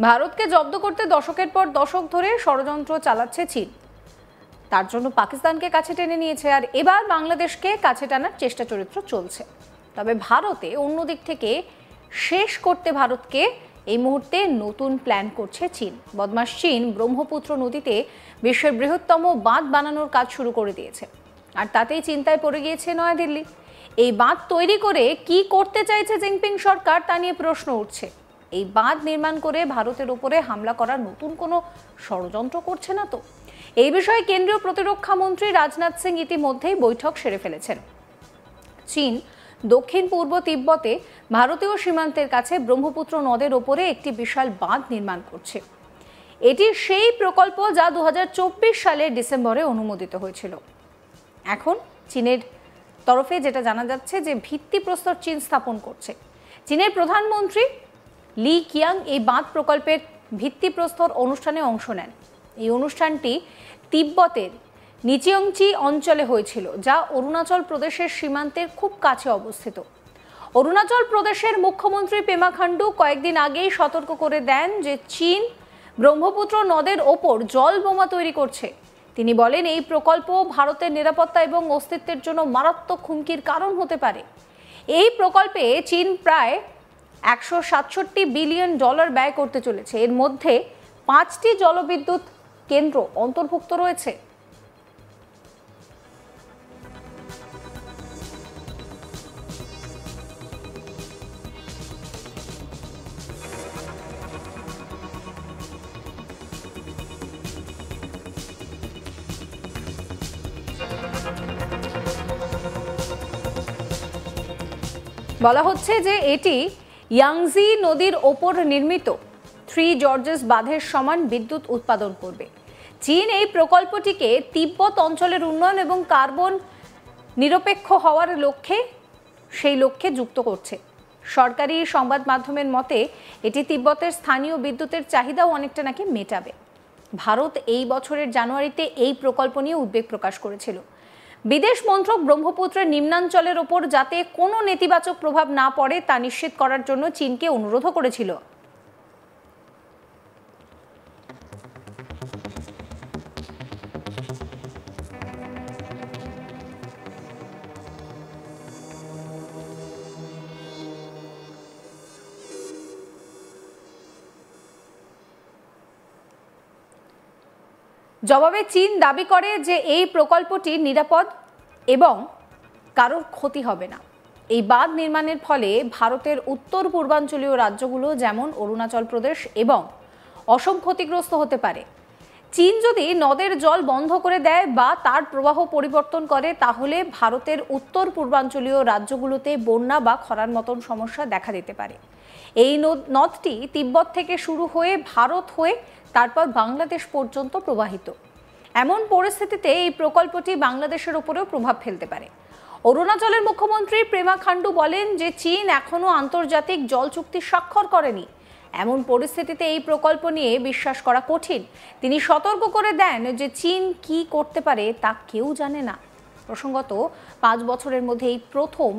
ভারতকে জব্দ করতে দশকের পর দশক ধরে ষড়যন্ত্র চালাচ্ছে চীন। তার জন্য পাকিস্তানকে কাছে টেনে নিয়েছে, আর এবার বাংলাদেশকে কাছে টানার চেষ্টা চরিত্র চলছে। তবে ভারতে অন্যদিক থেকে শেষ করতে ভারতকে এই মুহূর্তে নতুন প্ল্যান করছে চীন। বদমাশ চীন ব্রহ্মপুত্র নদীতে বিশ্বের বৃহত্তম বাঁধ বানানোর কাজ শুরু করে দিয়েছে, আর তাতেই চিন্তায় পড়ে গিয়েছে নয়াদিল্লি। এই বাঁধ তৈরি করে কি করতে চাইছে জিনপিং সরকার, তা নিয়ে প্রশ্ন উঠছে। এই বাঁধ নির্মাণ করে ভারতের উপরে হামলা করার নতুন কোনো ষড়যন্ত্র করছে না তো? এই বিষয়ে কেন্দ্রীয় প্রতিরক্ষা মন্ত্রী রাজনাথ সিং ইতিমধ্যেই বৈঠক সেরে ফেলেছেন। চীন দক্ষিণ পূর্ব তিব্বতে ভারতীয় সীমান্তের কাছে ব্রহ্মপুত্র নদের ওপরে একটি বিশাল বাঁধ নির্মাণ করছে। এটি সেই প্রকল্প যা 2024 সালের ডিসেম্বরে অনুমোদিত হয়েছিল। এখন চীনের তরফে যেটা জানা যাচ্ছে যে ভিত্তিপ্রস্তর চীন স্থাপন করছে। চীনের প্রধানমন্ত্রী লি কিয়াং এই বাঁধ প্রকল্পের ভিত্তিপ্রস্তর অনুষ্ঠানে অংশ নেন। এই অনুষ্ঠানটি তিব্বতের নিচিয়ংচি অঞ্চলে হয়েছিল, যা অরুণাচল প্রদেশের সীমান্তের খুব কাছে অবস্থিত। অরুণাচল প্রদেশের মুখ্যমন্ত্রী পেমা খান্ডু কয়েকদিন আগেই সতর্ক করে দেন যে চীন ব্রহ্মপুত্র নদের ওপর জল বোমা তৈরি করছে। তিনি বলেন, এই প্রকল্প ভারতের নিরাপত্তা এবং অস্তিত্বের জন্য মারাত্মক হুমকির কারণ হতে পারে। এই প্রকল্পে চীন প্রায় $167 বিলিয়ন ব্যয় করতে চলেছে। এর মধ্যে 5টি জলবিদ্যুৎ কেন্দ্র অন্তর্ভুক্ত রয়েছে। বলা হচ্ছে যে এটি ইয়াংজি নদীর ওপর নির্মিত 3 জর্জেস বাঁধের সমান বিদ্যুৎ উৎপাদন করবে। চীন এই প্রকল্পটিকে তিব্বত অঞ্চলের উন্নয়ন এবং কার্বন নিরপেক্ষ হওয়ার সেই লক্ষ্যে যুক্ত করছে। সরকারি সংবাদ মাধ্যমের মতে এটি তিব্বতের স্থানীয় বিদ্যুতের চাহিদাও অনেকটা নাকি মেটাবে। ভারত এই বছরের জানুয়ারিতে এই প্রকল্প নিয়ে উদ্বেগ প্রকাশ করেছিল। বিদেশ মন্ত্রক ব্রহ্মপুত্রের নিম্নাঞ্চলের ওপর যাতে কোনো নেতিবাচক প্রভাব না পড়ে তা নিশ্চিত করার জন্য চীনকে অনুরোধও করেছিল। জবাবে চীন দাবি করে যে এই প্রকল্পটি নিরাপদ এবং কারোর ক্ষতি হবে না। এই বাঁধ নির্মাণের ফলে ভারতের উত্তর পূর্বাঞ্চলীয় রাজ্যগুলো যেমন অরুণাচল প্রদেশ এবং অসম ক্ষতিগ্রস্ত হতে পারে। চীন যদি নদের জল বন্ধ করে দেয় বা তার প্রবাহ পরিবর্তন করে, তাহলে ভারতের উত্তর পূর্বাঞ্চলীয় রাজ্যগুলোতে বন্যা বা খরার মতন সমস্যা দেখা দিতে পারে। এই নদটি তিব্বত থেকে শুরু হয়ে ভারত হয়ে তারপর বাংলাদেশ পর্যন্ত প্রবাহিত। এমন পরিস্থিতিতে এই প্রকল্পটি বাংলাদেশের উপরেও প্রভাব ফেলতে পারে। অরুণাচলের মুখ্যমন্ত্রী পেমা খান্ডু বলেন যে চীন এখনো আন্তর্জাতিক জল চুক্তি স্বাক্ষর করেনি। এমন পরিস্থিতিতে এই প্রকল্প নিয়ে বিশ্বাস করা কঠিন। তিনি সতর্ক করে দেন যে চীন কি করতে পারে তা কেউ জানে না। প্রসঙ্গত, 5 বছরের মধ্যে এই প্রথম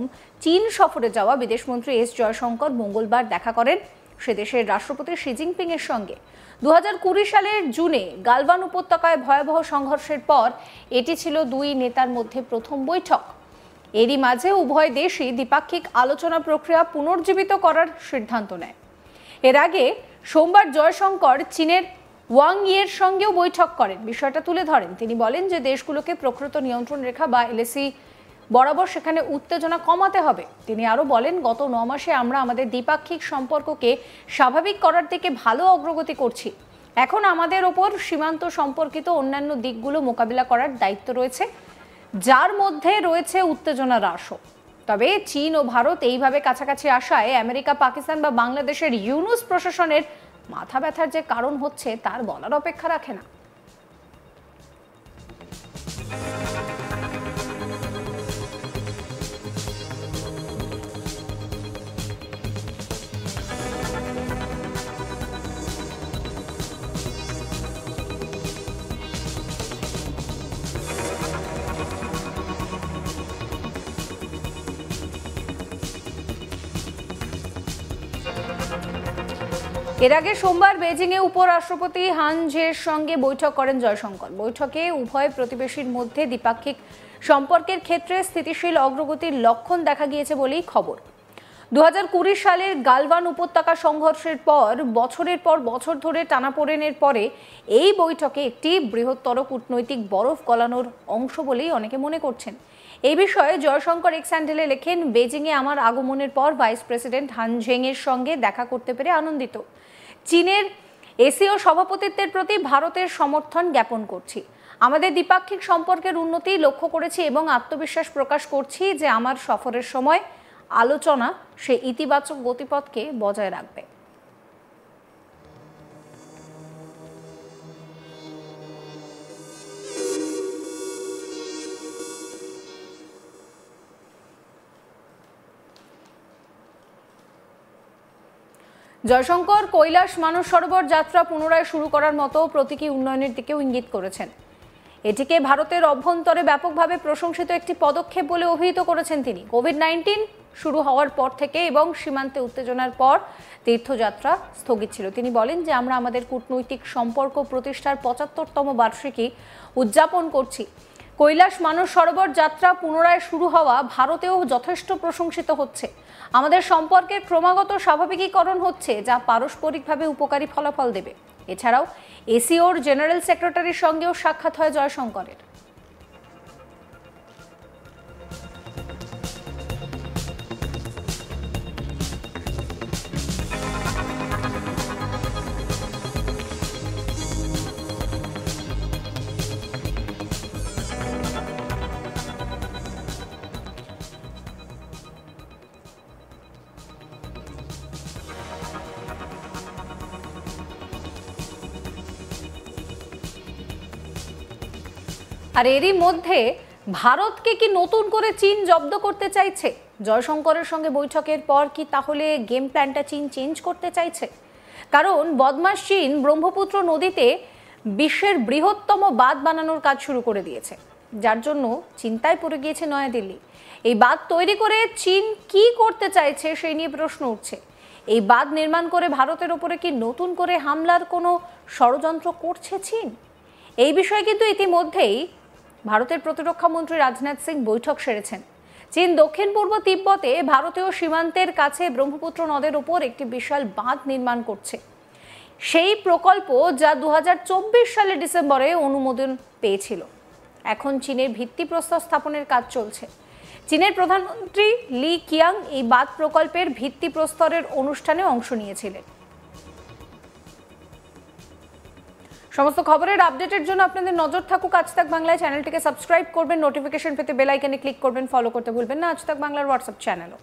চীন সফরে যাওয়া বিদেশমন্ত্রী এস জয়শঙ্কর মঙ্গলবার দেখা করেন সে দেশের রাষ্ট্রপতি শি জিনপিং এর সঙ্গে। 2020 সালের জুনে গালওয়ান উপত্যকায় ভয়াবহ সংঘর্ষের পর এটি ছিল দুই নেতার মধ্যে প্রথম বৈঠক। এরই মাঝে উভয় দেশই দ্বিপাক্ষিক আলোচনা প্রক্রিয়া পুনর্জীবিত করার সিদ্ধান্ত নেয়। এর আগে সোমবার জয়শঙ্কর চীনের ওয়াং ইয়ের সঙ্গেও বৈঠক করেন, বিষয়টা তুলে ধরেন। তিনি বলেন যে দেশগুলোকে প্রকৃত নিয়ন্ত্রণ রেখা বা এলএসি বরাবর সেখানে উত্তেজনা কমাতে হবে। তিনি আরও বলেন, গত 9 মাসে আমরা আমাদের দ্বিপাক্ষিক সম্পর্ককে স্বাভাবিক করার দিকে ভালো অগ্রগতি করছি। এখন আমাদের ওপর সীমান্ত সম্পর্কিত অন্যান্য দিকগুলো মোকাবিলা করার দায়িত্ব রয়েছে, যার মধ্যে রয়েছে উত্তেজনা হ্রাসও। তবে চীন ও ভারত এইভাবে কাছাকাছি আসায় আমেরিকা, পাকিস্তান বা বাংলাদেশের ইউনূস প্রশাসনের মাথা ব্যথার যে কারণ হচ্ছে তার বলার অপেক্ষা রাখে না। এর আগে সোমবার বেজিংয়ে উপরাষ্ট্রপতি হান ঝের সঙ্গে বৈঠক করেন জয়শঙ্কর। বৈঠকে উভয় প্রতিবেশীর মধ্যে দ্বিপাক্ষিক সম্পর্কের ক্ষেত্রে স্থিতিশীল অগ্রগতির লক্ষণ দেখা গিয়েছে বলেই খবর। 2020 সালের গালওয়ান উপত্যকা সংঘর্ষের পর বছরের পর বছর ধরে টানাপোড়েনের পরে এই বৈঠকে একটি বৃহত্তর কূটনৈতিক বরফ গলানোর অংশ বলেই অনেকে মনে করছেন। এই বিষয়ে জয়শঙ্কর এক্স হ্যান্ডেলে লেখেন, বেজিংয়ে আমার আগমনের পর ভাইস প্রেসিডেন্ট হান ঝেংয়ের সঙ্গে দেখা করতে পেরে আনন্দিত। চীনের এসিও সভাপতিত্বের প্রতি ভারতের সমর্থন জ্ঞাপন করছি। আমাদের দ্বিপাক্ষিক সম্পর্কের উন্নতি লক্ষ্য করেছি এবং আত্মবিশ্বাস প্রকাশ করছি যে আমার সফরের সময় আলোচনা সে ইতিবাচক গতিপথকে বজায় রাখবে। জয়শঙ্কর কৈলাস মানস সরোবর যাত্রা পুনরায় শুরু করার মতো প্রতীকী উন্নয়নের দিকেও ইঙ্গিত করেছেন। এটিকে ভারতের অভ্যন্তরে ব্যাপকভাবে প্রশংসিত একটি পদক্ষেপ বলে অভিহিত করেছেন তিনি। কোভিড-19 শুরু হওয়ার পর থেকে এবং সীমান্তে উত্তেজনার পর তীর্থযাত্রা স্থগিত ছিল। তিনি বলেন যে আমরা আমাদের কূটনৈতিক সম্পর্ক প্রতিষ্ঠার 75তম বার্ষিকী উদযাপন করছি। কৈলাস মানস সরোবর যাত্রা পুনরায় শুরু হওয়া ভারতেও যথেষ্ট প্রশংসিত হচ্ছে। আমাদের সম্পর্কের ক্রমাগত স্বাভাবিকীকরণ হচ্ছে, যা পারস্পরিকভাবে উপকারী ফলাফল দেবে। এছাড়াও এসিওর জেনারেল সেক্রেটারির সঙ্গেও সাক্ষাৎ হয় জয়শঙ্করের। আর এরই মধ্যে ভারতকে কি নতুন করে চীন জব্দ করতে চাইছে? জয়শঙ্করের সঙ্গে বৈঠকের পর কি তাহলে গেম প্ল্যানটা চীন চেঞ্জ করতে চাইছে? কারণ বদমাশ চীন ব্রহ্মপুত্র নদীতে বিশ্বের বৃহত্তম বাঁধ বানানোর কাজ শুরু করে দিয়েছে, যার জন্য চিন্তায় পড়ে গিয়েছে নয়াদিল্লি। এই বাঁধ তৈরি করে চীন কি করতে চাইছে সেই নিয়ে প্রশ্ন উঠছে। এই বাঁধ নির্মাণ করে ভারতের ওপরে কি নতুন করে হামলার কোনো ষড়যন্ত্র করছে চীন? এই বিষয়ে কিন্তু ইতিমধ্যেই ভারতের প্রতিরক্ষা মন্ত্রী রাজনাথ সিং বৈঠক সেরেছেন। চীন দক্ষিণ পূর্ব তিব্বতে ভারতীয় সীমান্তের কাছে ব্রহ্মপুত্র নদের উপর একটি বিশাল বাঁধ নির্মাণ করছে। সেই প্রকল্প যা 2024 সালের ডিসেম্বরে অনুমোদন পেয়েছিল, এখন চীনের ভিত্তিপ্রস্তর স্থাপনের কাজ চলছে। চীনের প্রধানমন্ত্রী লি কিয়াং এই বাঁধ প্রকল্পের ভিত্তিপ্রস্তরের অনুষ্ঠানে অংশ নিয়েছিলেন। সমস্ত খবরের আপডেটের জন্য আপনাদের নজর থাকুক আজ তাক বাংলায়। চ্যানেলটিকে সাবস্ক্রাইব করবেন, নোটিফিকেশন পেতে বেল আইকনে ক্লিক করবেন, ফলো করতে ভুলবেন না আজ তাক বাংলার হোয়াটসঅ্যাপ চ্যানেলও।